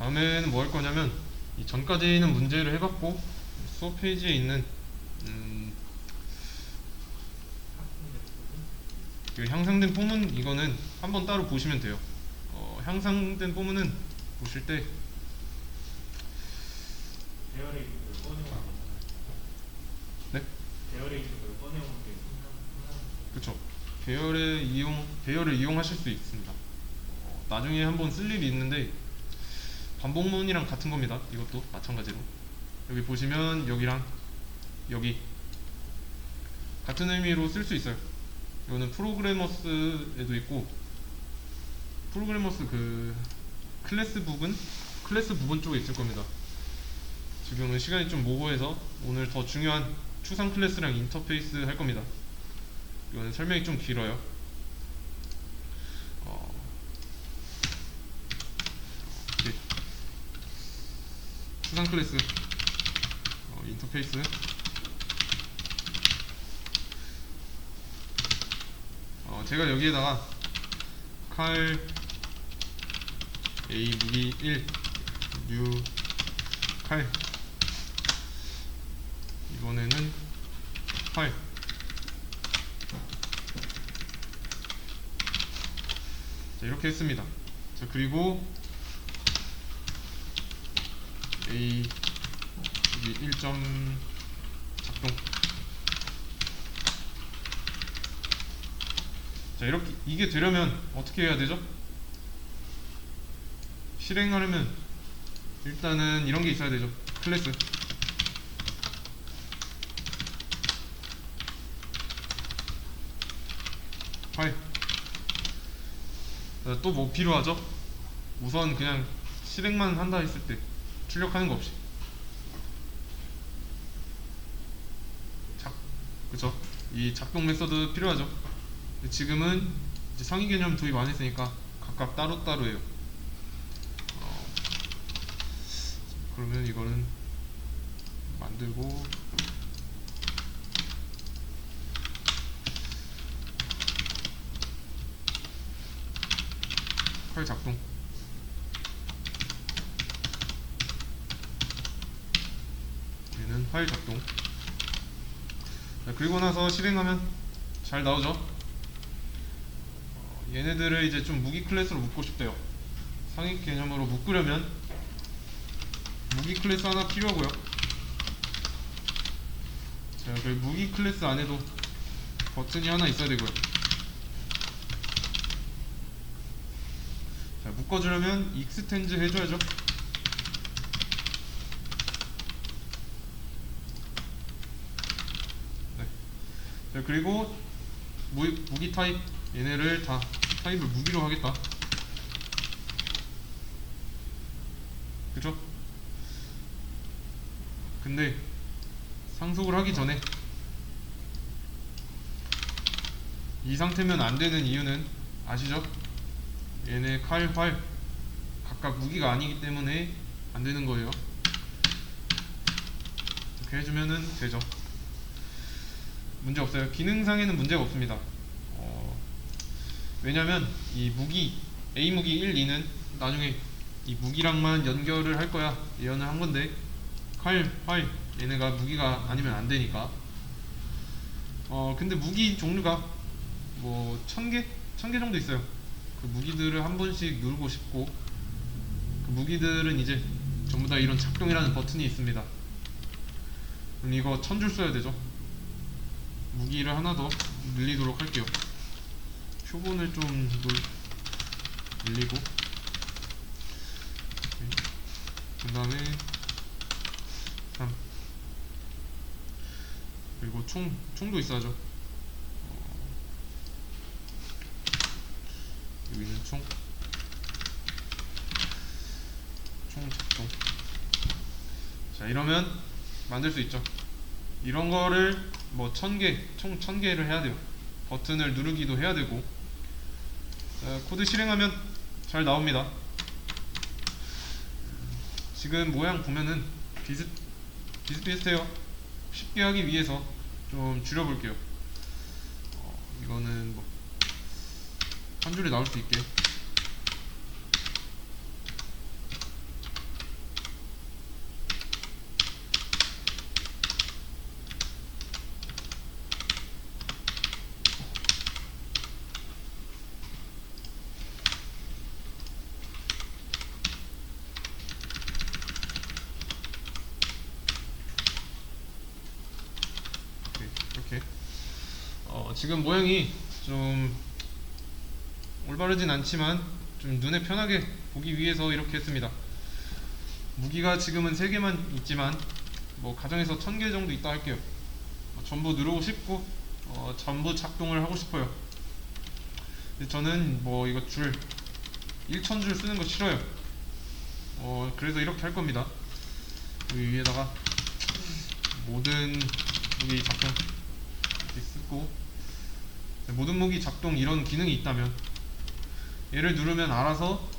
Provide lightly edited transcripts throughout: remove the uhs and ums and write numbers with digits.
다음에는 뭐 할 거냐면, 이 전까지는 문제를 해봤고 수업 페이지에 있는 그 향상된 포문, 이거는 한번 따로 보시면 돼요. 향상된 포문은 보실 때 배열의 기술을 꺼내오는 거잖아요. 네? 배열의 기술을 꺼내오는 게 그쵸. 배열을 이용하실 수 있습니다. 나중에 한번 쓸 일이 있는데 반복문이랑 같은 겁니다. 이것도 마찬가지로 여기 보시면 여기랑 여기 같은 의미로 쓸 수 있어요. 이거는 프로그래머스에도 있고, 프로그래머스 그 클래스 부분 쪽에 있을 겁니다. 지금은 시간이 좀 모호해서 오늘 더 중요한 추상 클래스랑 인터페이스 할 겁니다. 이거는 설명이 좀 길어요. 네. 추상 클래스, 인터페이스. 제가 여기에다가 칼 A 무기 1 뉴 칼, 이번에는 8. 자, 이렇게 했습니다. 자, 그리고 A 무기 1점 작동. 자, 이렇게 이게 되려면 어떻게 해야 되죠? 실행하려면 일단은 이런 게 있어야 되죠. 클래스. 파일. 또 뭐 필요하죠? 우선 그냥 실행만 한다 했을 때 출력하는 거 없이. 그쵸? 이 작동 메서드 필요하죠? 지금은 이제 상위 개념 도입 안 했으니까 각각 따로따로예요. 그러면 이거는 만들고, 파일 작동. 얘는 파일 작동. 자, 그리고 나서 실행하면 잘 나오죠? 얘네들을 이제 좀 무기 클래스로 묶고 싶대요. 상위 개념으로 묶으려면 무기 클래스 하나 필요하고요. 자, 그 무기 클래스 안에도 버튼이 하나 있어야 되고요. 자, 묶어주려면 익스텐즈 해줘야죠. 네. 자, 그리고 무기 타입, 얘네를 다 타입을 무기로 하겠다. 그쵸? 근데 상속을 하기 전에 이 상태면 안 되는 이유는 아시죠? 얘네 칼, 활 각각 무기가 아니기 때문에 안 되는 거예요. 이렇게 해주면은 되죠. 문제 없어요. 기능상에는 문제가 없습니다. 왜냐면 이 무기 A 무기 1, 2는 나중에 이 무기랑만 연결을 할 거야 예언을 한 건데, 칼, 활 얘네가 무기가 아니면 안 되니까. 근데 무기 종류가 뭐 1000개? 1000개 정도 있어요. 그 무기들을 한 번씩 누르고 싶고, 그 무기들은 이제 전부 다 이런 작동이라는 버튼이 있습니다. 그럼 이거 1000줄 써야 되죠. 무기를 하나 더 늘리도록 할게요. 표본을 좀 늘리고, 그 다음에 3. 그리고 총도 있어야죠. 여기는 총 작동. 자, 이러면 만들 수 있죠. 이런 거를 뭐 1000개, 총 1000개를 해야 돼요. 버튼을 누르기도 해야 되고. 자, 코드 실행하면 잘 나옵니다. 지금 모양 보면은 비슷비슷해요. 쉽게 하기 위해서 좀 줄여볼게요. 이거는 뭐 한 줄에 나올 수 있게. 지금 모양이 좀 올바르진 않지만 좀 눈에 편하게 보기 위해서 이렇게 했습니다. 무기가 지금은 3개만 있지만 뭐 가정에서 1000개 정도 있다 할게요. 전부 누르고 싶고 전부 작동을 하고 싶어요. 근데 저는 뭐 이거 줄 1000줄 쓰는 거 싫어요. 그래서 이렇게 할 겁니다. 여기 위에다가 모든 무기 작동 이렇게 쓰고, 모든 무기 작동 이런 기능이 있다면 얘를 누르면 알아서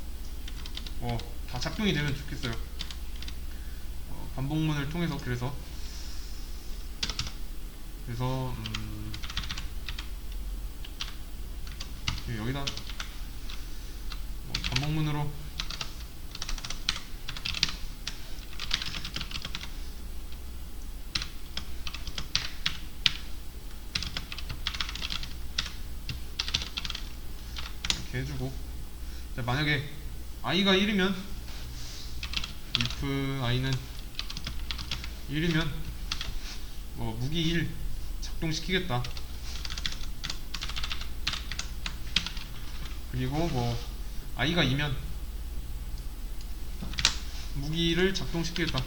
다 작동이 되면 좋겠어요. 반복문을 통해서. 그래서 여기다 반복문으로 이렇게 해주고, 만약에 i가 1이면 if i는 1이면 무기 1 작동시키겠다. 그리고 i가 2면 무기를 작동시키겠다.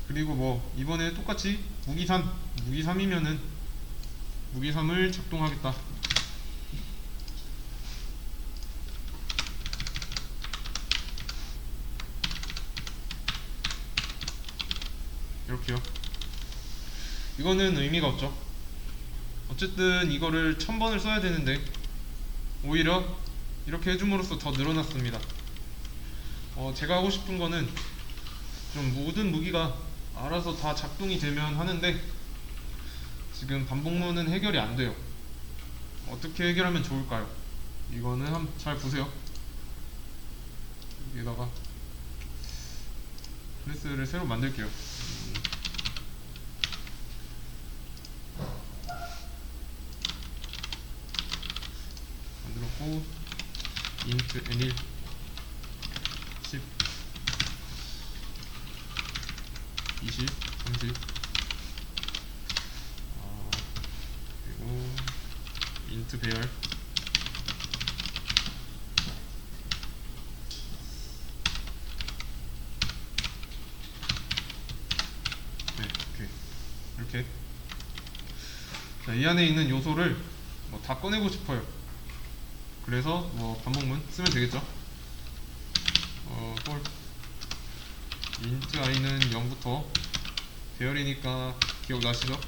그리고 이번에 똑같이 무기 3이면은 무기 3을 작동하겠다. 이렇게요. 이거는 의미가 없죠. 어쨌든 이거를 1000번을 써야 되는데 오히려 이렇게 해줌으로써 더 늘어났습니다. 제가 하고 싶은 거는 좀 모든 무기가 알아서 다 작동이 되면 하는데 지금 반복문은 해결이 안 돼요. 어떻게 해결하면 좋을까요? 이거는 한번 잘 보세요. 여기다가 클래스를 새로 만들게요. 만들었고 int n1 10 20 30 그리고 int 배열 이렇게. 이 안에 있는 요소를 다 꺼내고 싶어요. 그래서 반복문 쓰면 되겠죠. for int i는 0부터 배열이니까 기억나시죠?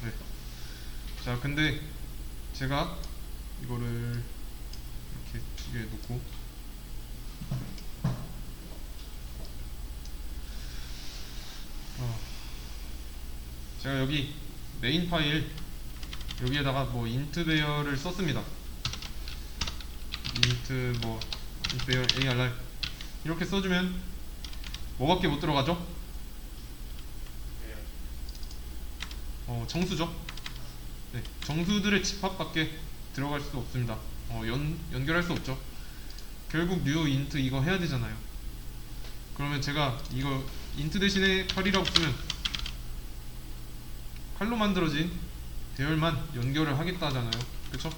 네. 자, 근데 제가 이거를 이렇게 2개 놓고 제가 여기 메인 파일 여기에다가 int 배열을 썼습니다. int 배열 arr 이렇게 써주면 뭐밖에 못 들어가죠? 정수죠. 네, 정수들의 집합밖에 들어갈 수 없습니다. 연결할 수 없죠. 결국 new int 이거 해야 되잖아요. 그러면 제가 이거 int 대신에 칼이라고 쓰면 칼로 만들어진 배열만 연결을 하겠다 하잖아요. 그쵸?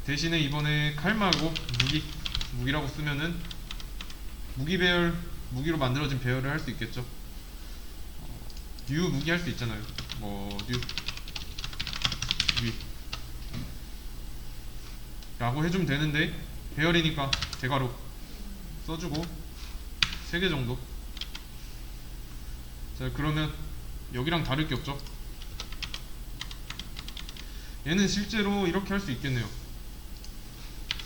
대신에 이번에 칼 말고 무기라고 쓰면은 무기로 만들어진 배열을 할 수 있겠죠. new 무기 할 수 있잖아요. new 무기 라고 해주면 되는데 배열이니까 대괄호 써주고 3개 정도. 자, 그러면 여기랑 다를 게 없죠. 얘는 실제로 이렇게 할 수 있겠네요.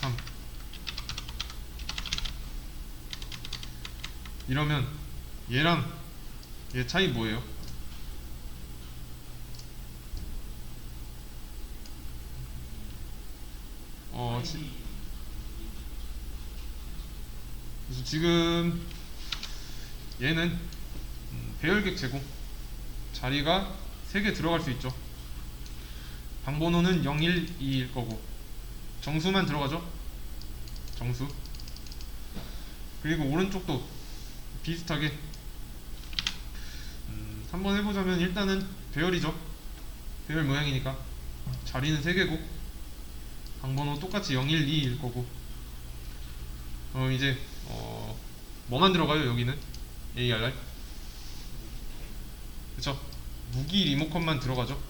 3 이러면 얘랑 얘 차이 뭐예요? 그래서 지금 얘는 배열객체고 자리가 3개 들어갈 수 있죠. 방 번호는 0, 1, 2일 거고 정수만 들어가죠. 정수. 그리고 오른쪽도 비슷하게 한번 해보자면 일단은 배열이죠. 배열 모양이니까 자리는 3개고 방번호 똑같이 0, 1, 2일 거고 이제 뭐만 들어가요 여기는 ARR 그쵸. 무기 리모컨만 들어가죠.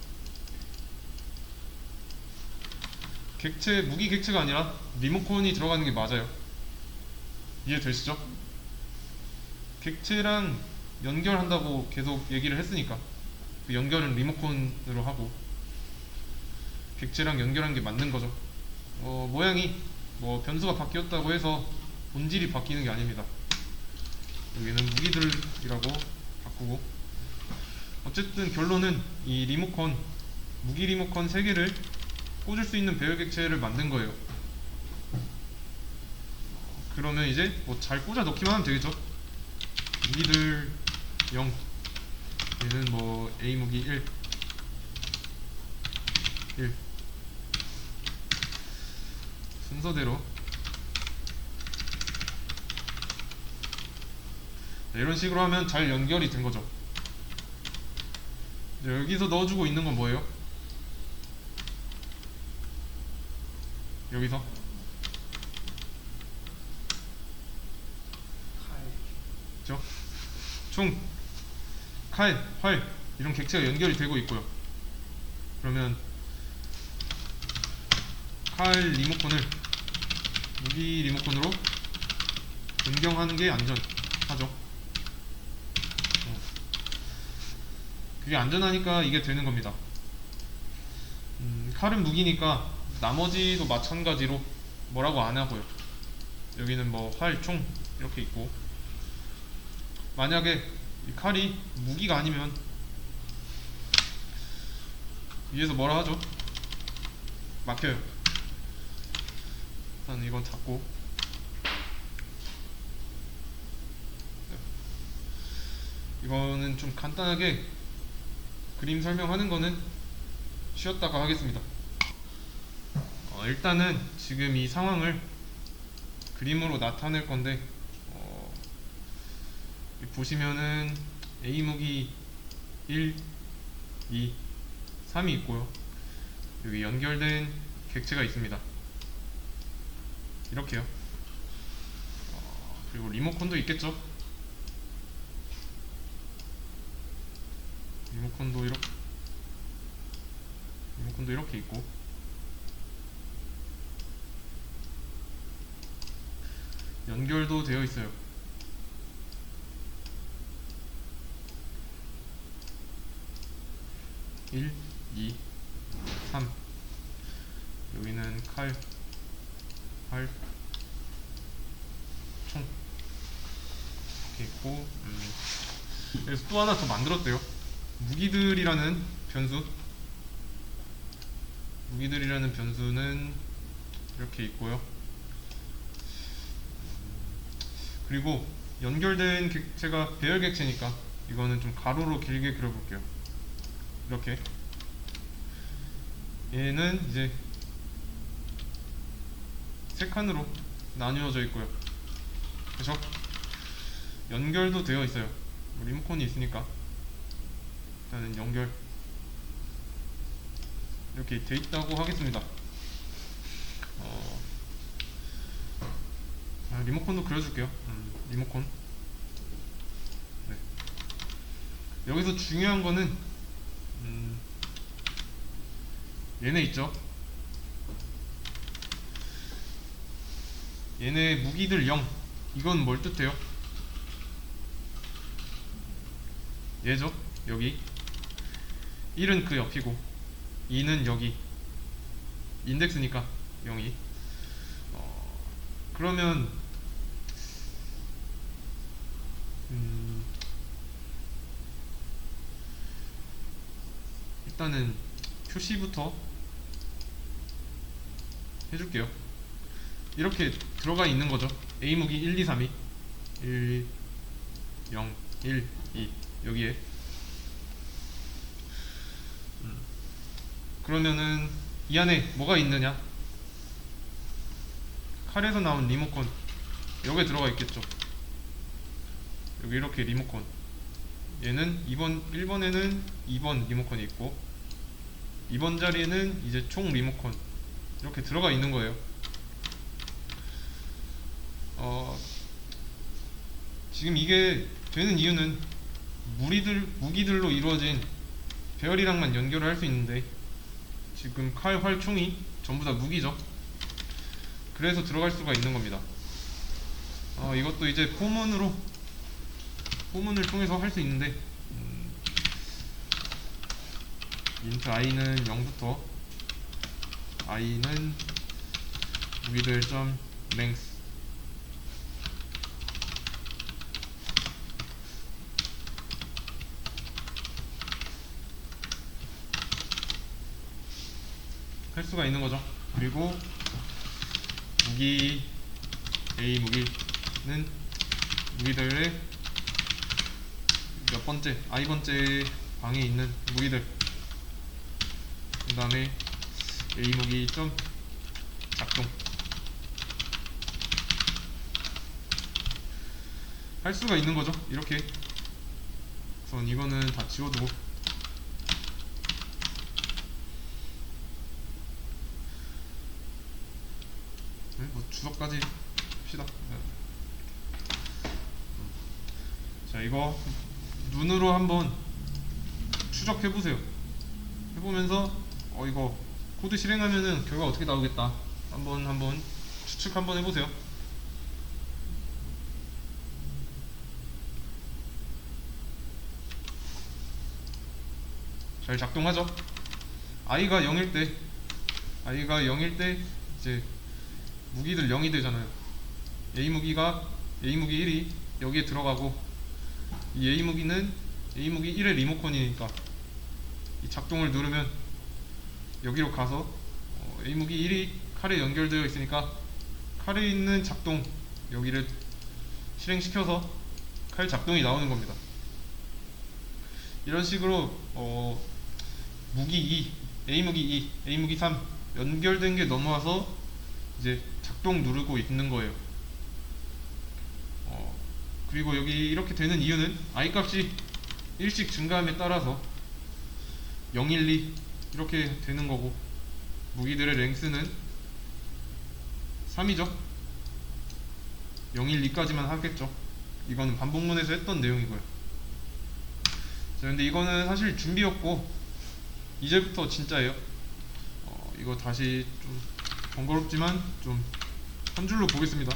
무기 객체가 아니라 리모컨이 들어가는 게 맞아요. 이해되시죠? 객체랑 연결한다고 계속 얘기를 했으니까 그 연결은 리모컨으로 하고 객체랑 연결한 게 맞는 거죠. 모양이 뭐 변수가 바뀌었다고 해서 본질이 바뀌는 게 아닙니다. 여기는 무기들이라고 바꾸고 어쨌든 결론은 이 리모컨 무기 리모컨 3개를 꽂을 수 있는 배열 객체를 만든 거예요. 그러면 이제 뭐 잘 꽂아 넣기만 하면 되겠죠. 무기들 0 얘는 뭐 A 무기 1 순서대로 이런 식으로 하면 잘 연결이 된 거죠. 여기서 넣어주고 있는 건 뭐예요? 여기서 그죠? 총, 칼, 활 이런 객체가 연결이 되고 있고요. 그러면 칼 리모컨을 무기 리모컨으로 변경하는 게 안전하죠. 그게 안전하니까 이게 되는 겁니다. 칼은 무기니까 나머지도 마찬가지로 뭐라고 안 하고요. 여기는 뭐 활, 총 이렇게 있고 만약에 이 칼이 무기가 아니면 위에서 뭐라 하죠? 막혀요. 일단 이건 잡고 이거는 좀 간단하게 그림 설명하는 거는 쉬었다가 하겠습니다. 일단은 지금 이 상황을 그림으로 나타낼 건데 보시면은 A 무기 1, 2, 3이 있고요. 여기 연결된 객체가 있습니다. 이렇게요. 그리고 리모컨도 있겠죠. 리모컨도 이렇게 있고 연결도 되어 있어요. (1) (2) (3) 여기는 칼, 활, 총 이렇게 있고 그래서 또 하나 더 만들었대요. 무기들이라는 변수는 이렇게 있고요. 그리고 연결된 객체가 배열 객체니까 이거는 좀 가로로 길게 그려볼게요. 이렇게 얘는 이제 3칸으로 나뉘어져 있고요. 그래서 연결도 되어 있어요. 리모컨이 있으니까 일단은 연결 이렇게 돼 있다고 하겠습니다. 리모컨도 그려줄게요. 리모컨. 네. 여기서 중요한 거는 얘네 있죠. 얘네 무기들 0 이건 뭘 뜻해요? 얘죠. 여기 1은 그 옆이고 2는 여기 인덱스니까 0이 그러면 일단은 표시부터 해줄게요. 이렇게 들어가 있는 거죠. A 무기 1, 2, 3이 1, 0, 1, 2 여기에. 그러면은 이 안에 뭐가 있느냐? 칼에서 나온 리모컨 여기에 들어가 있겠죠. 여기 이렇게 리모컨, 얘는 1번에는 2번 리모컨이 있고 2번 자리에는 이제 총 리모컨 이렇게 들어가 있는 거예요. 지금 이게 되는 이유는 무기들로 이루어진 배열이랑만 연결을 할 수 있는데 지금 칼, 활, 총이 전부 다 무기죠. 그래서 들어갈 수가 있는 겁니다. 이것도 이제 포문을 통해서 할 수 있는데 int i는 0부터 i는 무기들 점 length 할 수가 있는 거죠. 그리고 무기 A 무기는 무기들의 몇 번째, I 번째 방에 있는 무기들, 그 다음에 A 무기 점 작동 할 수가 있는 거죠. 이렇게. 우선 이거는 다 지워두고 뭐 주석까지 합시다. 자, 이거 눈으로 한번 추적해보세요. 해보면서 이거 코드 실행하면은 결과 어떻게 나오겠다 한번 추측 한번 해보세요. 잘 작동하죠? i가 0일 때 이제 무기들 0이 되잖아요. A 무기 1이 여기에 들어가고 이 A 무기는 A 무기 1의 리모컨이니까 이 작동을 누르면 여기로 가서 A 무기 1이 칼에 연결되어 있으니까 칼에 있는 작동 여기를 실행시켜서 칼 작동이 나오는 겁니다. 이런 식으로 무기 2, A 무기 2, A 무기 3 연결된 게 넘어와서 이제 작동 누르고 있는 거예요. 그리고 여기 이렇게 되는 이유는 i 값이 1씩 증가함에 따라서 0, 1, 2 이렇게 되는 거고 무기들의 랭스는 3이죠. 0, 1, 2까지만 하겠죠. 이거는 반복문에서 했던 내용이고요. 자, 근데 이거는 사실 준비였고 이제부터 진짜예요. 이거 다시 좀 번거롭지만 좀 한 줄로 보겠습니다.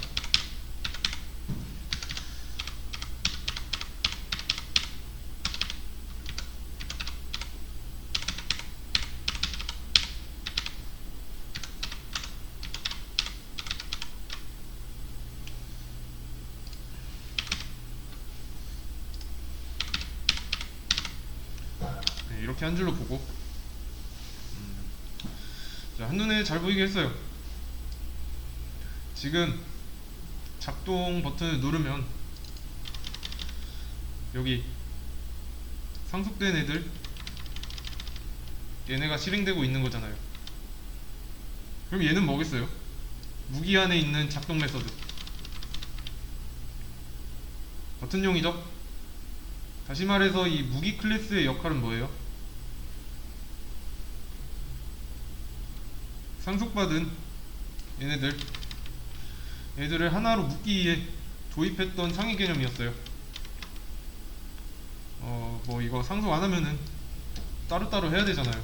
네, 이렇게 한 줄로 보고 자, 한눈에 잘 보이게 했어요. 지금 작동 버튼을 누르면 여기 상속된 애들 얘네가 실행되고 있는 거잖아요. 그럼 얘는 뭐겠어요? 무기 안에 있는 작동 메서드 버튼용이죠. 다시 말해서 이 무기 클래스의 역할은 뭐예요? 상속받은 얘들을 하나로 묶기 위해 도입했던 상위 개념이었어요. 뭐 이거 상속 안 하면은 따로따로 해야 되잖아요.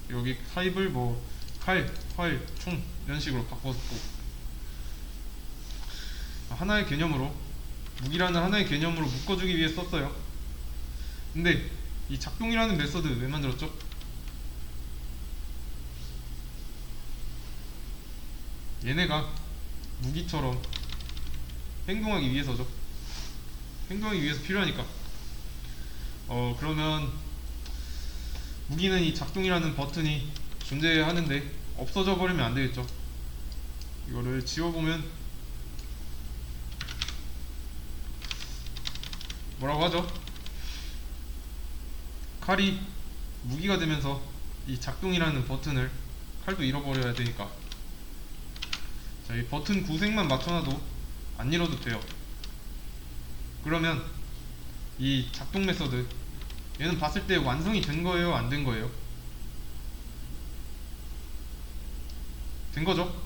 여기 타입을 뭐 칼, 활, 총 이런 식으로 바꿨고 하나의 개념으로 무기라는 하나의 개념으로 묶어주기 위해 썼어요. 근데 이 작동이라는 메서드 왜 만들었죠? 얘네가 무기처럼 행동하기 위해서죠. 행동하기 위해서 필요하니까. 그러면 무기는 이 작동이라는 버튼이 존재하는데 없어져 버리면 안 되겠죠. 이거를 지워보면 뭐라고 하죠? 칼이 무기가 되면서 이 작동이라는 버튼을 칼도 잃어버려야 되니까, 자, 이 버튼 구색만 맞춰놔도 안 잃어도 돼요. 그러면 이 작동 메서드, 얘는 봤을 때 완성이 된 거예요, 안 된 거예요? 된 거죠?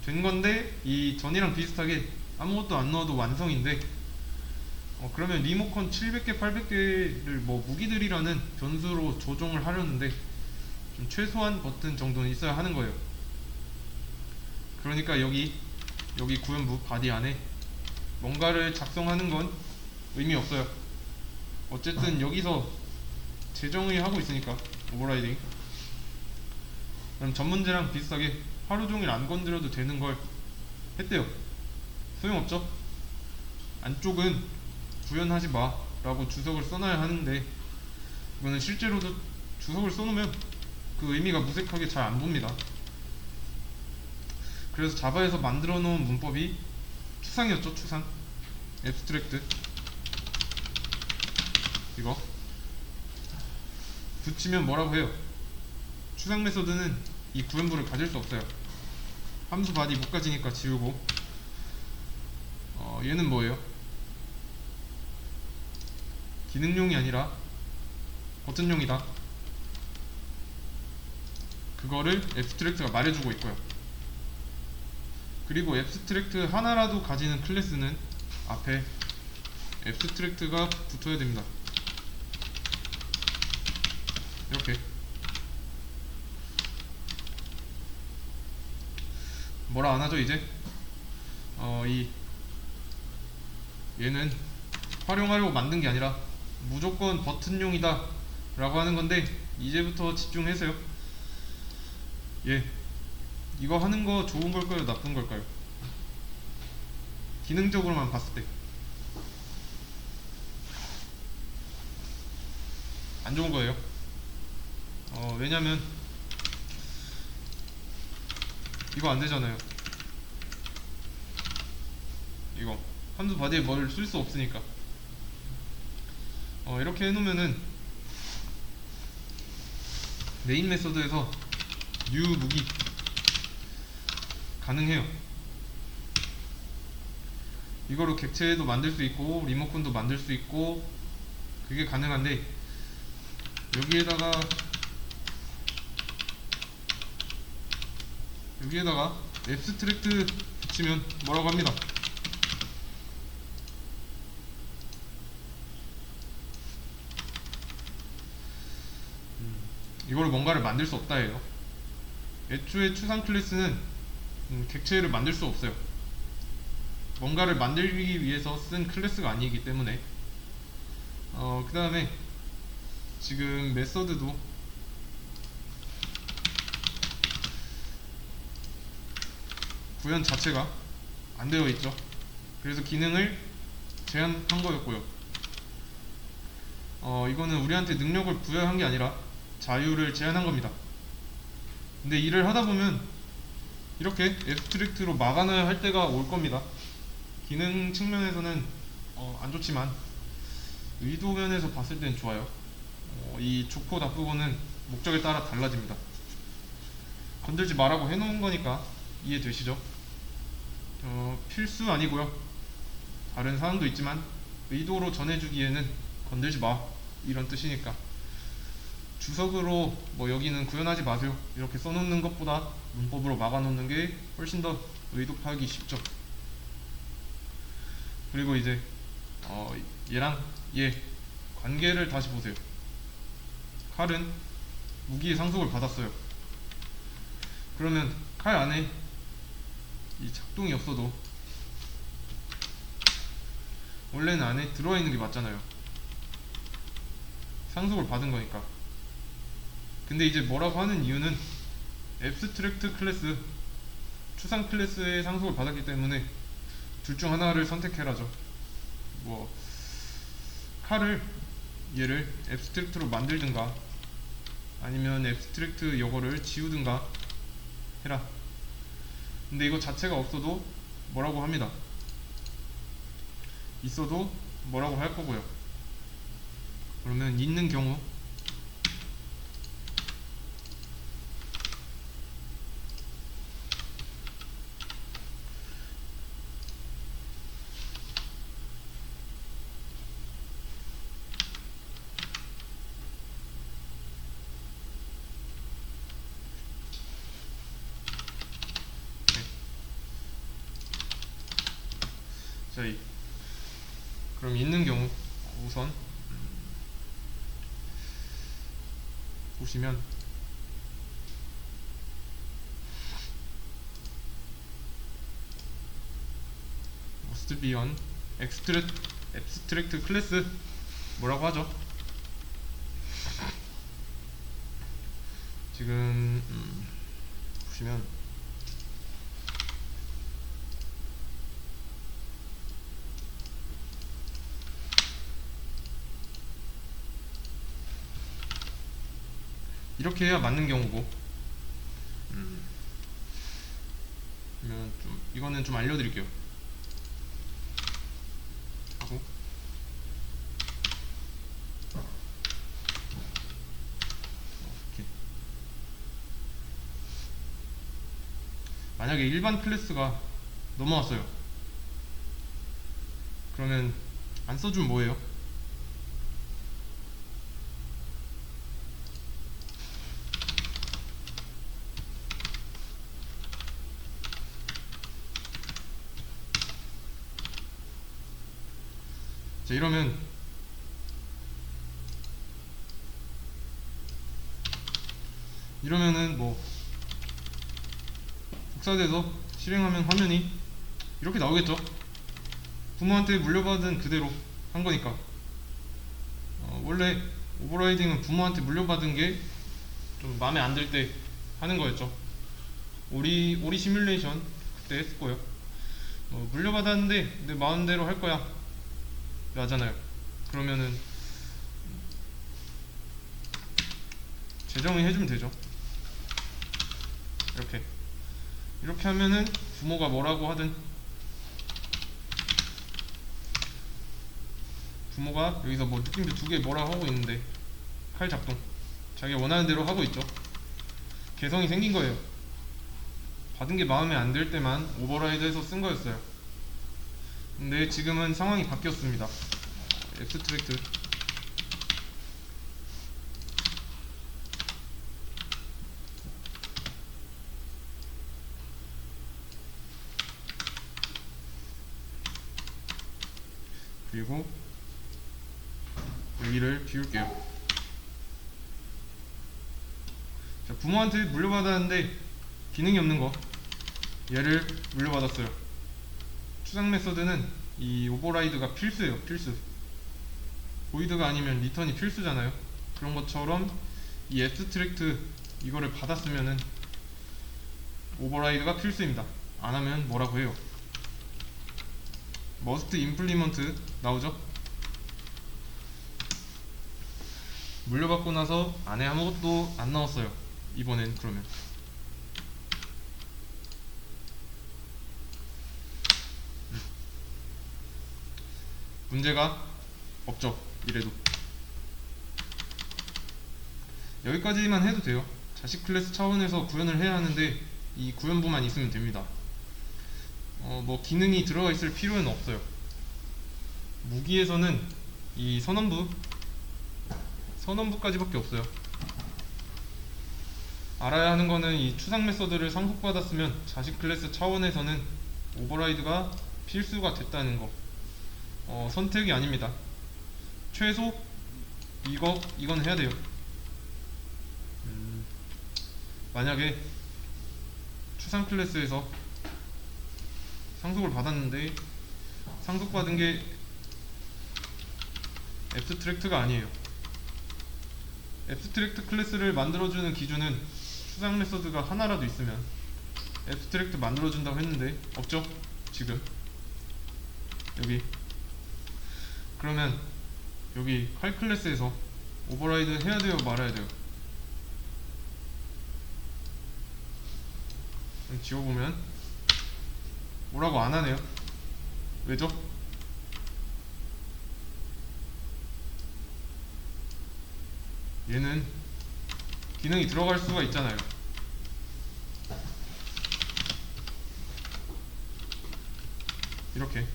된 건데 이 전이랑 비슷하게 아무것도 안 넣어도 완성인데, 그러면 리모컨 700개, 800개를 뭐 무기들이라는 변수로 조정을 하려는데 좀 최소한 버튼 정도는 있어야 하는 거예요. 그러니까 여기 구현부 바디 안에 뭔가를 작성하는 건 의미 없어요. 어쨌든 여기서 재정의 하고 있으니까, 오버라이딩. 그럼 전 문제랑 비슷하게 하루 종일 안 건드려도 되는 걸 했대요. 소용없죠? 안쪽은 구현하지 마 라고 주석을 써놔야 하는데, 이거는 실제로도 주석을 써놓으면 그 의미가 무색하게 잘 안 봅니다. 그래서 자바에서 만들어 놓은 문법이 추상이었죠. 추상, 앱스트랙트. 이거 붙이면 뭐라고 해요? 추상 메소드는 이 구현부를 가질 수 없어요. 함수 바디 못 가지니까 지우고, 얘는 뭐예요? 기능용이 아니라 버튼용이다. 그거를 앱스트랙트가 말해주고 있고요. 그리고 앱스트랙트 하나라도 가지는 클래스는 앞에 앱스트랙트가 붙어야 됩니다. 이렇게. 뭐라 안 하죠 이제? 얘는 활용하려고 만든 게 아니라 무조건 버튼용이다 라고 하는 건데, 이제부터 집중해서요. 이거 하는 거 좋은 걸까요, 나쁜 걸까요? 기능적으로만 봤을 때 안 좋은 거예요. 왜냐면 이거 안 되잖아요. 이거 함수 바디에 뭘 쓸 수 없으니까. 이렇게 해놓으면은 메인 메서드에서 new 무기 가능해요. 이거로 객체도 만들 수 있고 리모컨도 만들 수 있고 그게 가능한데, 여기에다가 앱스트랙트 붙이면 뭐라고 합니다. 이걸 뭔가를 만들 수 없다 해요. 애초에 추상 클래스는 객체를 만들 수 없어요. 뭔가를 만들기 위해서 쓴 클래스가 아니기 때문에. 그 다음에 지금 메서드도 구현 자체가 안 되어 있죠. 그래서 기능을 제한한 거였고요. 이거는 우리한테 능력을 부여한 게 아니라 자유를 제한한 겁니다. 근데 일을 하다 보면 이렇게 앱스트랙트로 막아놔야 할 때가 올 겁니다. 기능 측면에서는 안 좋지만 의도 면에서 봤을 땐 좋아요. 이 좋고 나쁘고는 목적에 따라 달라집니다. 건들지 말라고 해놓은 거니까 이해되시죠? 필수 아니고요. 다른 사항도 있지만 의도로 전해주기에는 건들지 마 이런 뜻이니까. 주석으로 뭐 여기는 구현하지 마세요 이렇게 써놓는 것보다 문법으로 막아놓는 게 훨씬 더 의도 파악이 쉽죠. 그리고 이제 얘랑 얘 관계를 다시 보세요. 칼은 무기의 상속을 받았어요. 그러면 칼 안에 이 작동이 없어도 원래는 안에 들어와 있는 게 맞잖아요. 상속을 받은 거니까. 근데 이제 뭐라고 하는 이유는 앱스트랙트 클래스, 추상 클래스의 상속을 받았기 때문에 둘 중 하나를 선택해라죠. 뭐 얘를 앱스트랙트로 만들든가 아니면 앱스트랙트 요거를 지우든가 해라. 근데 이거 자체가 없어도 뭐라고 합니다. 있어도 뭐라고 할 거고요. 그러면 있는 경우 네. 자, 그럼 있는 경우 우선 보시면 must be on abstract 클래스 뭐라고 하죠? 지금 보시면 이렇게 해야 맞는 경우고, 그러면 좀 이거는 좀 알려드릴게요. 하고 이렇게. 만약에 일반 클래스가 넘어왔어요. 그러면 안 써주면 뭐예요? 자, 이러면은 뭐 복사돼서 실행하면 화면이 이렇게 나오겠죠. 부모한테 물려받은 그대로 한 거니까. 원래 오버라이딩은 부모한테 물려받은 게 좀 마음에 안 들 때 하는 거였죠. 오리 시뮬레이션 그때 했고요. 물려받았는데 내 마음대로 할 거야 하잖아요. 그러면은 재정의 해주면 되죠. 이렇게 하면은 부모가 뭐라고 하든, 부모가 여기서 뭐 느낌표 2개 뭐라고 하고 있는데 칼 작동 자기가 원하는 대로 하고 있죠. 개성이 생긴 거예요. 받은 게 마음에 안 들 때만 오버라이드해서 쓴 거였어요. 근데 지금은 상황이 바뀌었습니다. 앱스트랙트 그리고 여기를 비울게요. 자, 부모한테 물려받았는데 기능이 없는 거, 얘를 물려받았어요. 추상 메서드는 이 오버라이드가 필수예요. 필수. 보이드가 아니면 리턴이 필수잖아요. 그런 것처럼 이 앱스트랙트 이거를 받았으면은 오버라이드가 필수입니다. 안 하면 뭐라고 해요? must implement 나오죠? 물려받고 나서 안에 아무것도 안 나왔어요. 이번엔 그러면 문제가 없죠. 이래도 여기까지만 해도 돼요. 자식 클래스 차원에서 구현을 해야 하는데 이 구현부만 있으면 됩니다. 뭐 기능이 들어가 있을 필요는 없어요. 무기에서는 이 선언부까지밖에 없어요. 알아야 하는 거는 이 추상 메서드를 상속받았으면 자식 클래스 차원에서는 오버라이드가 필수가 됐다는 거. 선택이 아닙니다. 최소 이건 해야 돼요. 만약에 추상 클래스에서 상속을 받았는데 상속받은 게 앱스트랙트가 아니에요. 앱스트랙트 클래스를 만들어주는 기준은 추상 메서드가 하나라도 있으면 앱스트랙트 만들어준다고 했는데 없죠? 지금 여기. 그러면 여기 칼 클래스에서 오버라이드 해야 돼요, 말아야 돼요? 지워보면 뭐라고 안 하네요. 왜죠? 얘는 기능이 들어갈 수가 있잖아요. 이렇게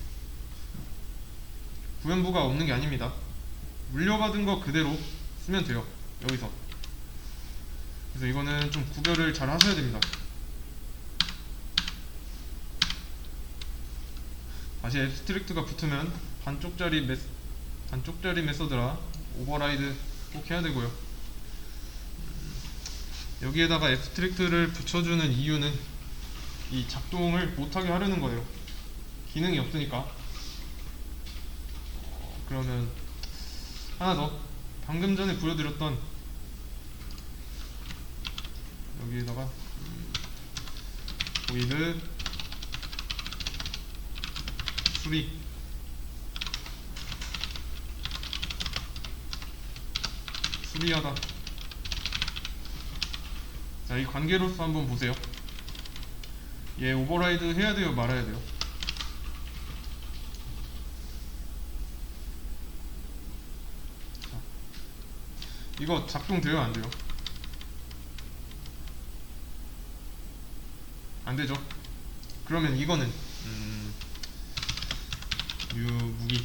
구현부가 없는 게 아닙니다. 물려받은 거 그대로 쓰면 돼요. 여기서. 그래서 이거는 좀 구별을 잘 하셔야 됩니다. 다시 앱스트랙트가 붙으면 반쪽짜리 메서드라 오버라이드 꼭 해야 되고요. 여기에다가 앱스트랙트를 붙여주는 이유는 이 작동을 못하게 하려는 거예요. 기능이 없으니까. 그러면 하나 더, 방금 전에 보여드렸던 여기에다가 보이드 수리하다. 자, 이 관계로서 한번 보세요. 얘 오버라이드 해야 돼요, 말아야 돼요? 자, 이거 작동돼요, 안 돼요? 안 되죠? 그러면 이거는 무기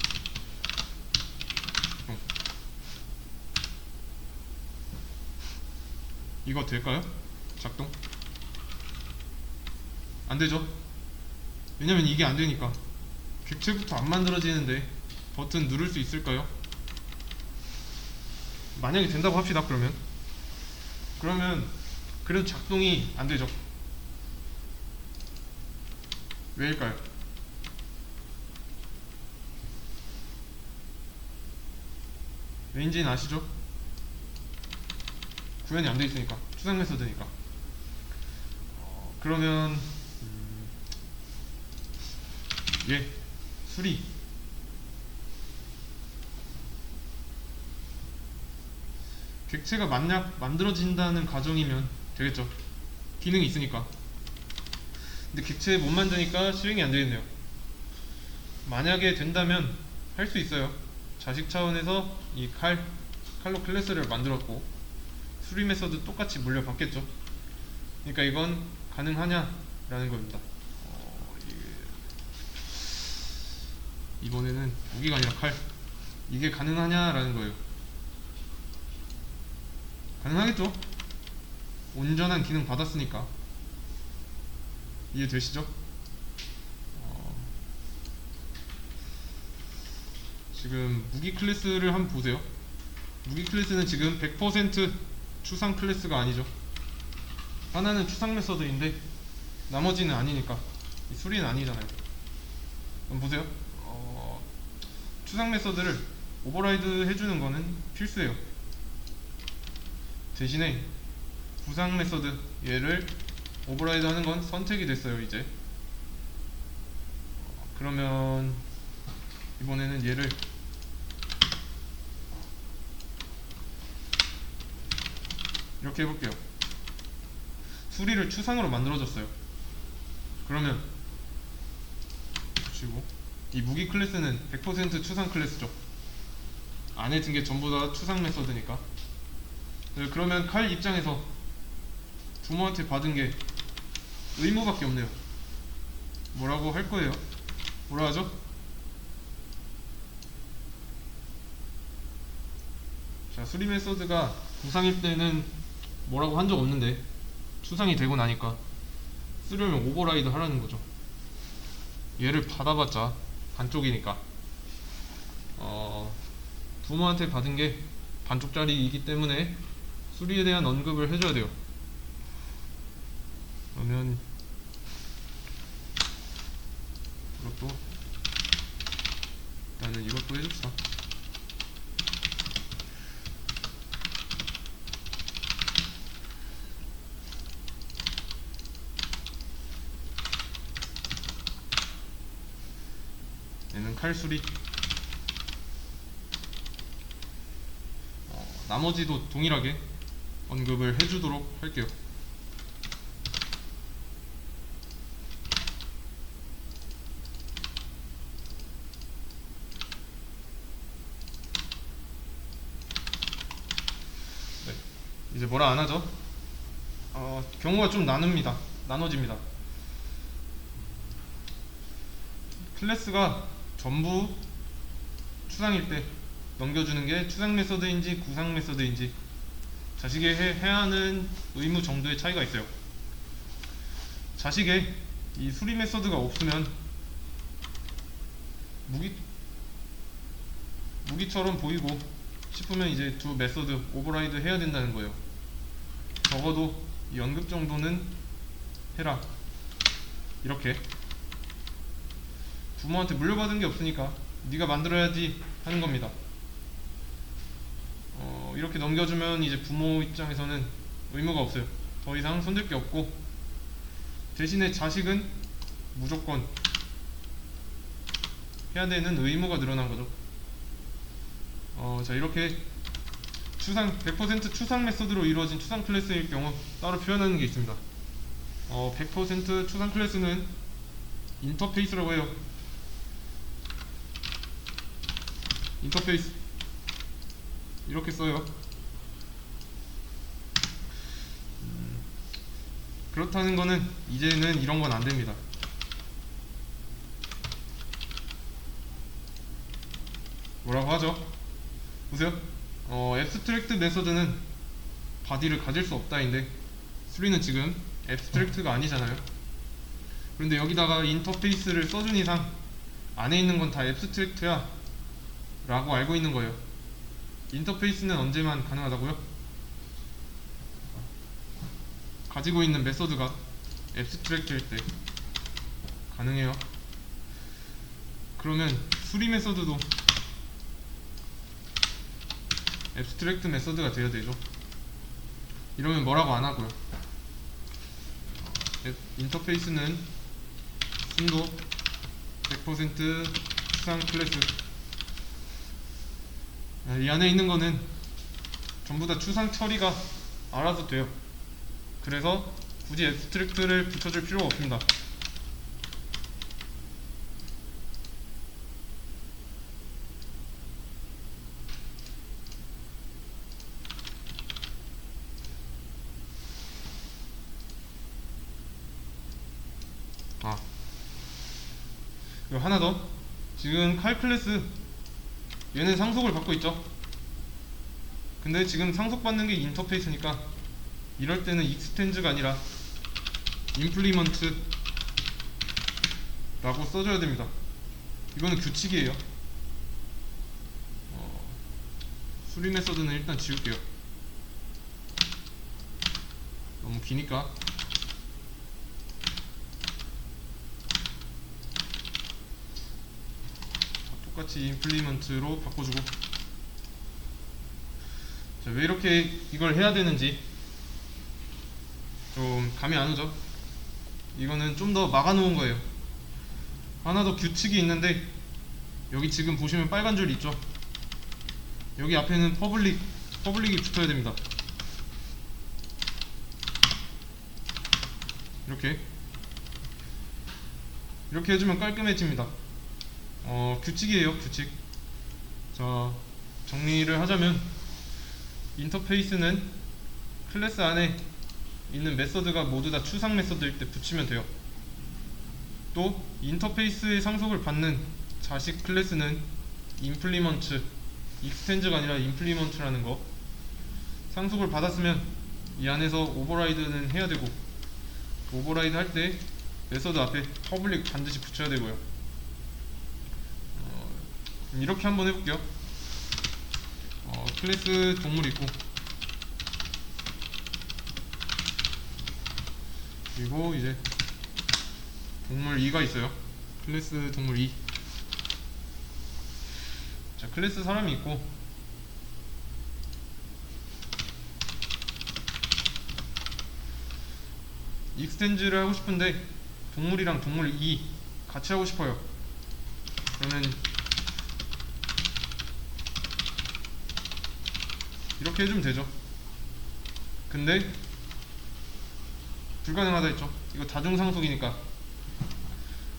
이거 될까요? 작동? 안 되죠? 왜냐면 이게 안 되니까. 객체부터 안 만들어지는데 버튼 누를 수 있을까요? 만약에 된다고 합시다. 그러면 그래도 작동이 안 되죠. 왜일까요? 왜인지는 아시죠? 구현이 안 돼 있으니까, 추상 메서드니까. 그러면 예, 수리. 객체가 만약 만들어진다는 가정이면 되겠죠. 기능이 있으니까. 근데 객체 못 만드니까 실행이 안 되겠네요. 만약에 된다면 할 수 있어요. 자식 차원에서 이 칼로 클래스를 만들었고 수리 메서드 똑같이 물려받겠죠. 그러니까 이건 가능하냐라는 겁니다. 이번에는 무기가 아니라 칼. 이게 가능하냐라는 거예요. 가능하겠죠? 온전한 기능 받았으니까. 이해되시죠? 지금 무기 클래스를 한번 보세요. 무기 클래스는 지금 100% 추상 클래스가 아니죠. 하나는 추상 메서드인데 나머지는 아니니까. 이 수리는 아니잖아요. 그럼 보세요. 추상 메서드를 오버라이드 해주는 거는 필수예요. 대신에 구상 메서드 얘를 오버라이드 하는 건 선택이 됐어요. 이제 그러면 이번에는 얘를 이렇게 해볼게요. 수리를 추상으로 만들어줬어요. 그러면 붙이고, 이 무기 클래스는 100% 추상 클래스죠. 안에 든 게 전부 다 추상 메서드니까. 네, 그러면 칼 입장에서 부모한테 받은 게 의무밖에 없네요. 뭐라고 할 거예요? 뭐라 하죠? 자, 수리 메서드가 구상일 때는 뭐라고 한 적 없는데 추상이 되고 나니까 쓰려면 오버라이드 하라는 거죠. 얘를 받아봤자 반쪽이니까 부모한테 받은 게 반쪽짜리이기 때문에 수리에 대한 언급을 해줘야 돼요. 그러면 일단은 이것도 해줍시다. 얘는 칼수리. 나머지도 동일하게 언급을 해주도록 할게요. 이제 뭐라 안 하죠? 경우가 좀 나눠집니다. 클래스가 전부 추상일 때 넘겨주는 게 추상 메서드인지 구상 메서드인지 자식에 해야 하는 의무 정도의 차이가 있어요. 자식에 이 수리 메서드가 없으면 무기처럼 보이고 싶으면 이제 두 메서드 오버라이드 해야 된다는 거예요. 적어도 이 연급 정도는 해라, 이렇게. 부모한테 물려받은 게 없으니까 네가 만들어야지 하는 겁니다. 이렇게 넘겨주면 이제 부모 입장에서는 의무가 없어요. 더 이상 손댈 게 없고, 대신에 자식은 무조건 해야 되는 의무가 늘어난 거죠. 자, 이렇게 100% 추상 메서드로 이루어진 추상 클래스일 경우 따로 표현하는 게 있습니다. 100% 추상 클래스는 인터페이스라고 해요. 인터페이스 이렇게 써요. 그렇다는 거는 이제는 이런 건 안 됩니다. 뭐라고 하죠? 보세요. 앱스트랙트 메서드는 바디를 가질 수 없다인데 3는 지금 앱스트랙트가 아니잖아요. 그런데 여기다가 인터페이스를 써준 이상 안에 있는 건 다 앱스트랙트야 라고 알고 있는 거예요. 인터페이스는 언제만 가능하다고요? 가지고 있는 메서드가 앱스트랙트일 때 가능해요. 그러면 수리 메서드도 앱스트랙트 메서드가 되어야 되죠. 이러면 뭐라고 안 하고요. 인터페이스는 순도 100% 추상 클래스. 이 안에 있는 거는 전부 다 추상 처리가 알아서 돼요. 그래서 굳이 앱스트랙트를 붙여줄 필요가 없습니다. 그리고 하나 더. 지금 칼 클래스 얘는 상속을 받고 있죠. 근데 지금 상속받는 게 인터페이스니까 이럴 때는 익스텐즈가 아니라 임플리먼트 라고 써줘야 됩니다. 이거는 규칙이에요. 수리 메서드는 일단 지울게요. 너무 기니까. 똑같이 임플리먼트로 바꿔주고. 자, 왜 이렇게 이걸 해야 되는지 좀 감이 안 오죠? 이거는 좀 더 막아놓은 거예요. 하나 더 규칙이 있는데 여기 지금 보시면 빨간 줄 있죠? 여기 앞에는 퍼블릭이 붙어야 됩니다. 이렇게 해주면 깔끔해집니다. 규칙이에요, 규칙. 자, 정리를 하자면 인터페이스는 클래스 안에 있는 메서드가 모두 다 추상 메서드일 때 붙이면 돼요. 또 인터페이스의 상속을 받는 자식 클래스는 임플리먼트, 익스텐즈가 아니라 임플리먼트라는 거. 상속을 받았으면 이 안에서 오버라이드는 해야 되고, 오버라이드 할 때 메서드 앞에 퍼블릭 반드시 붙여야 되고요. 이렇게 한번 해볼게요. 클래스 동물 있고, 그리고 이제 동물 2가 있어요. 클래스 동물 2. 자, 클래스 사람이 있고, 익스텐즈를 하고 싶은데 동물이랑 동물 2 같이 하고 싶어요. 그러면 이렇게 해주면 되죠. 근데 불가능하다 했죠. 이거 다중상속이니까.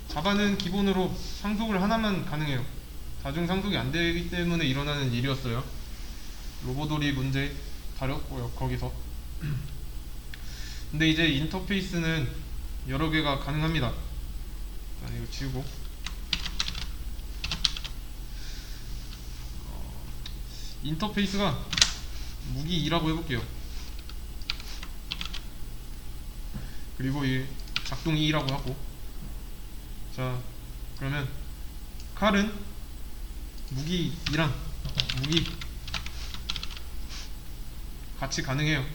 자바는 기본으로 상속을 하나만 가능해요. 다중상속이 안되기 때문에 일어나는 일이었어요. 로보돌이 문제 다뤘고요, 거기서. 근데 이제 인터페이스는 여러 개가 가능합니다. 일단 이거 지우고 인터페이스가 무기 2라고 해볼게요. 그리고 이 작동이 2라고 하고, 자 그러면 칼은 무기 2랑 무기 같이 가능해요.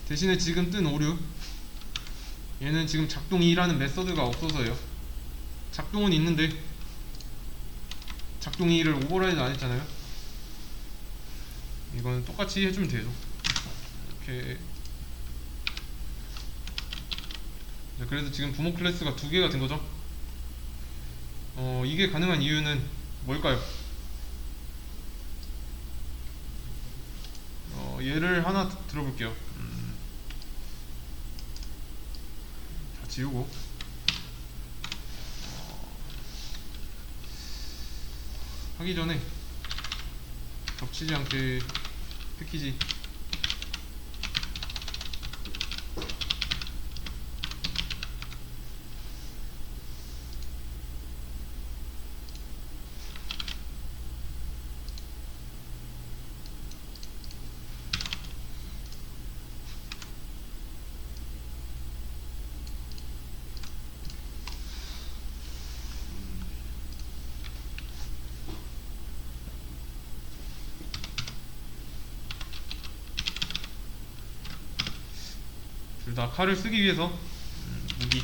대신에 지금 뜬 오류, 얘는 지금 작동 2라는 메서드가 없어서요. 작동은 있는데 작동 2를 오버라이드 안 했잖아요. 이거는 똑같이 해주면 되죠. 이렇게. 자, 그래서 지금 부모 클래스가 두 개가 된 거죠. 이게 가능한 이유는 뭘까요? 예를 하나 들어볼게요. 다 지우고 하기 전에 겹치지 않게 패키지 둘 다 칼을 쓰기 위해서 무기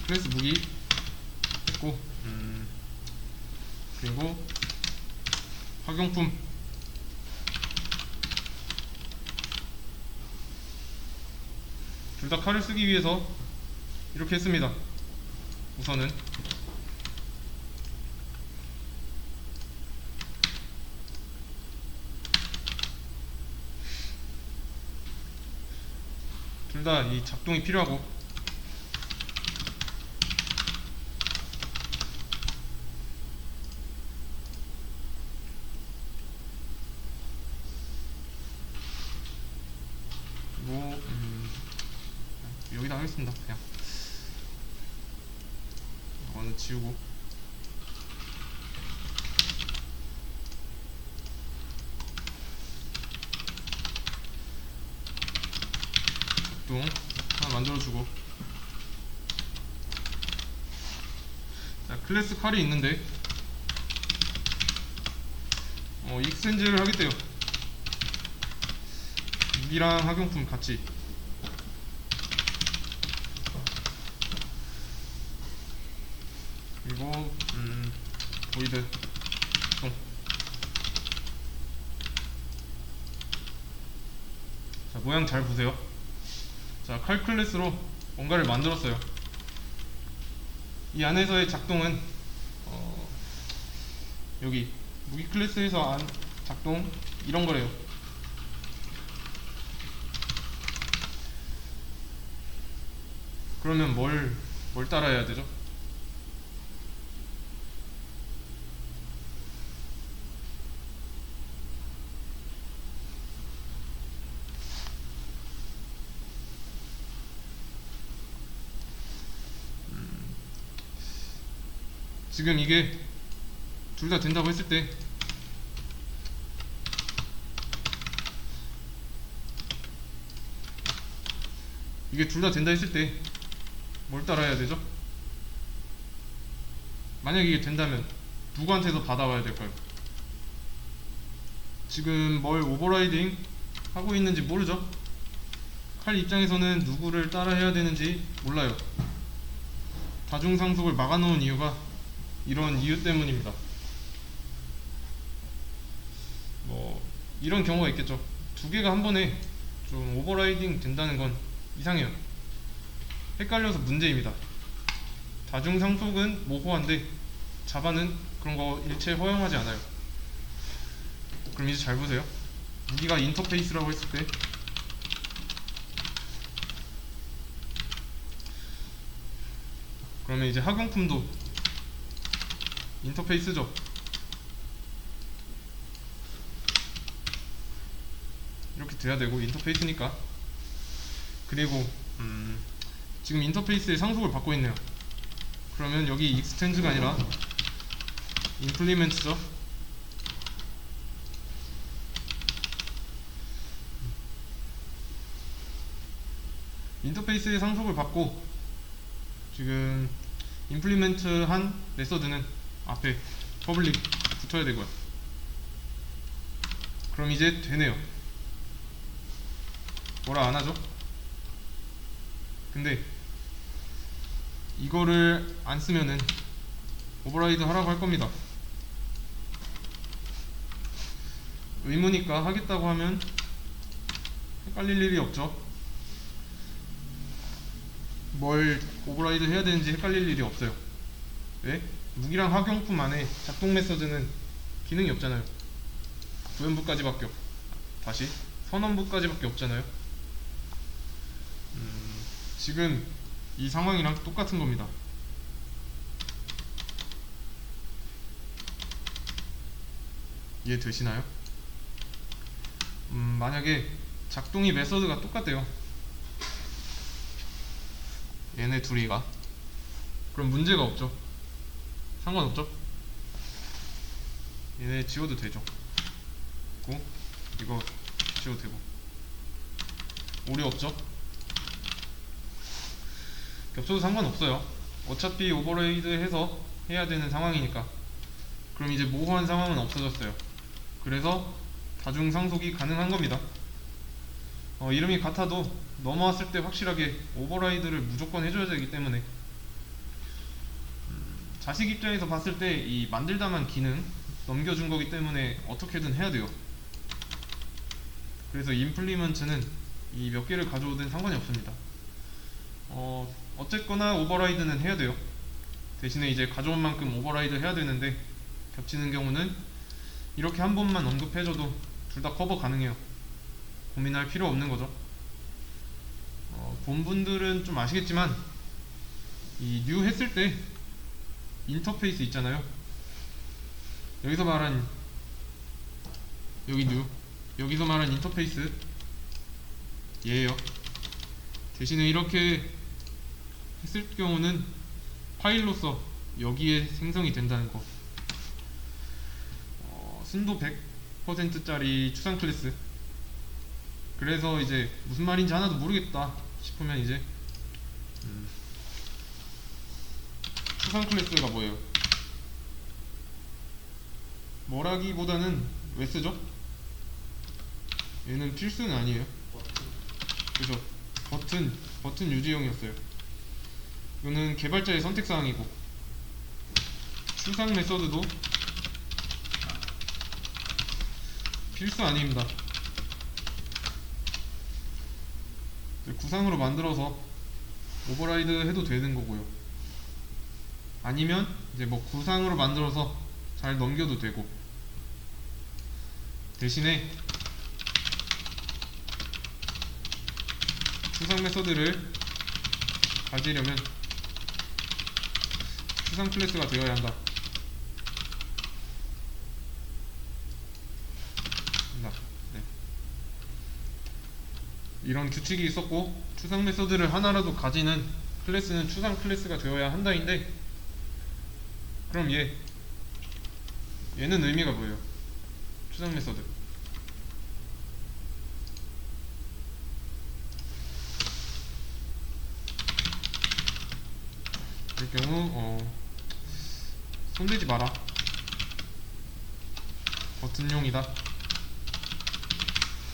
클래스 무기 했고, 그리고 학용품 둘 다 칼을 쓰기 위해서 이렇게 했습니다. 우선은 둘 다 이 작동이 필요하고, 그리고 여기다 하겠습니다. 그냥 이거는 지우고, 작동 하나 만들어주고, 자 클래스 칼이 있는데 익스체인지를 하겠대요. 무기랑 학용품 같이. 그리고 보이드 동. 자 모양 잘 보세요. 자 칼 클래스로 뭔가를 만들었어요. 이 안에서의 작동은 여기 무기 클래스에서 안 작동 이런 거래요. 그러면 뭘 따라해야 되죠? 지금 이게 둘 다 된다고 했을 때 뭘 따라해야 되죠? 만약 이게 된다면 누구한테서 받아와야 될까요? 지금 뭘 오버라이딩 하고 있는지 모르죠? 칼 입장에서는 누구를 따라해야 되는지 몰라요. 다중상속을 막아놓은 이유가 이런 이유 때문입니다. 뭐 이런 경우가 있겠죠. 두 개가 한 번에 좀 오버라이딩 된다는 건 이상해요. 헷갈려서 문제입니다. 다중상속은 모호한데 자바는 그런 거 일체 허용하지 않아요. 그럼 이제 잘 보세요. 무기가 인터페이스라고 했을 때 그러면 이제 학용품도 인터페이스죠. 이렇게 돼야 되고 인터페이스니까. 그리고 지금 인터페이스에 상속을 받고 있네요. 그러면 여기 익스텐드가 아니라 임플리멘트죠. 인터페이스에 상속을 받고 지금 임플리멘트한 메서드는 앞에 퍼블릭 붙어야 되고요. 그럼 이제 되네요. 뭐라 안 하죠? 근데 이거를 안 쓰면은 오버라이드 하라고 할 겁니다. 의무니까 하겠다고 하면 헷갈릴 일이 없죠. 뭘 오버라이드 해야 되는지 헷갈릴 일이 없어요. 왜? 무기랑 학용품 안에 작동 메서드는 기능이 없잖아요. 구현부까지밖에 다시 선언부까지밖에 없잖아요. 지금 이 상황이랑 똑같은 겁니다. 이해되시나요? 만약에 작동이 메서드가 똑같대요. 얘네 둘이가. 그럼 문제가 없죠. 상관없죠. 얘네 지워도 되죠. 고 이거 지워도 되고. 오류 없죠. 겹쳐도 상관없어요. 어차피 오버레이드 해서 해야 되는 상황이니까. 그럼 이제 모호한 상황은 없어졌어요. 그래서 다중 상속이 가능한 겁니다. 이름이 같아도 넘어왔을 때 확실하게 오버라이드를 무조건 해줘야 되기 때문에 자식 입장에서 봤을 때 이 만들다만 기능 넘겨준 거기 때문에 어떻게든 해야 돼요. 그래서 임플리먼트는 이 몇 개를 가져오든 상관이 없습니다. 어쨌거나 오버라이드는 해야 돼요. 대신에 이제 가져온 만큼 오버라이드 해야 되는데 겹치는 경우는 이렇게 한 번만 언급해줘도 둘 다 커버 가능해요. 고민할 필요 없는 거죠. 본 분들은 좀 아시겠지만 이 뉴 했을 때 인터페이스 있잖아요. 여기서 말한 여기 뉴 여기서 말한 인터페이스 얘예요. 대신에 이렇게 했을 경우는 파일로서 여기에 생성이 된다는 거. 순도 100%짜리 추상 클래스. 그래서 이제 무슨 말인지 하나도 모르겠다 싶으면 이제 추상 클래스가 뭐예요? 뭐라기보다는 왜 쓰죠? 얘는 필수는 아니에요. 그죠? 버튼 유지형이었어요. 이거는 개발자의 선택사항이고, 추상 메서드도 필수 아닙니다. 구상으로 만들어서 오버라이드 해도 되는 거고요. 아니면 이제 뭐 구상으로 만들어서 잘 넘겨도 되고, 대신에 추상 메서드를 가지려면 추상 클래스가 되어야 한다. 네. 이런 규칙이 있었고, 추상 메서드를 하나라도 가지는 클래스는 추상 클래스가 되어야 한다인데, 그럼 얘는 의미가 뭐예요? 추상 메서드. 그럴 경우 손대지 마라. 버튼용이다.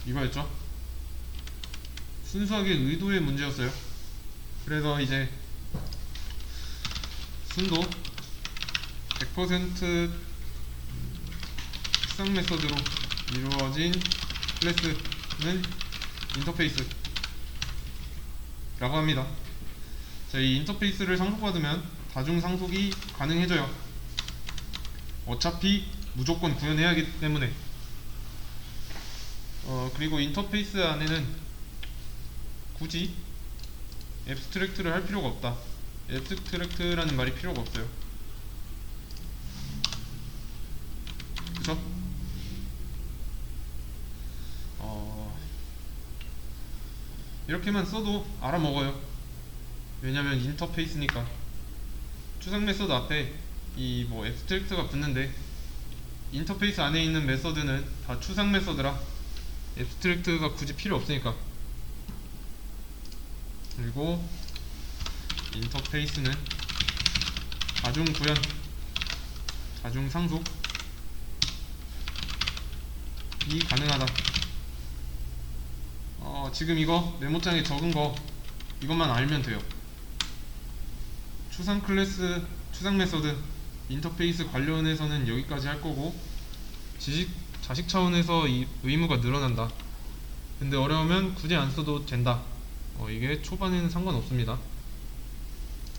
이거였죠? 순수하게 의도의 문제였어요. 그래서 이제 순도 100% 추상 메서드로 이루어진 클래스는 인터페이스. 라고 합니다. 자, 이 인터페이스를 상속받으면 다중 상속이 가능해져요. 어차피 무조건 구현해야 하기 때문에. 그리고 인터페이스 안에는 굳이 앱스트랙트를 할 필요가 없다. 앱스트랙트라는 말이 필요가 없어요. 그쵸? 이렇게만 써도 알아먹어요. 왜냐면 인터페이스니까. 추상 메서드 앞에 이 뭐 앱스트랙트가 붙는데 인터페이스 안에 있는 메서드는 다 추상 메서드라 앱스트랙트가 굳이 필요 없으니까. 그리고 인터페이스는 다중 구현, 다중 상속이 가능하다. 지금 이거 메모장에 적은 거 이것만 알면 돼요. 추상 클래스, 추상 메서드, 인터페이스 관련해서는 여기까지 할 거고, 자식 차원에서 이 의무가 늘어난다. 근데 어려우면 굳이 안 써도 된다. 이게 초반에는 상관없습니다.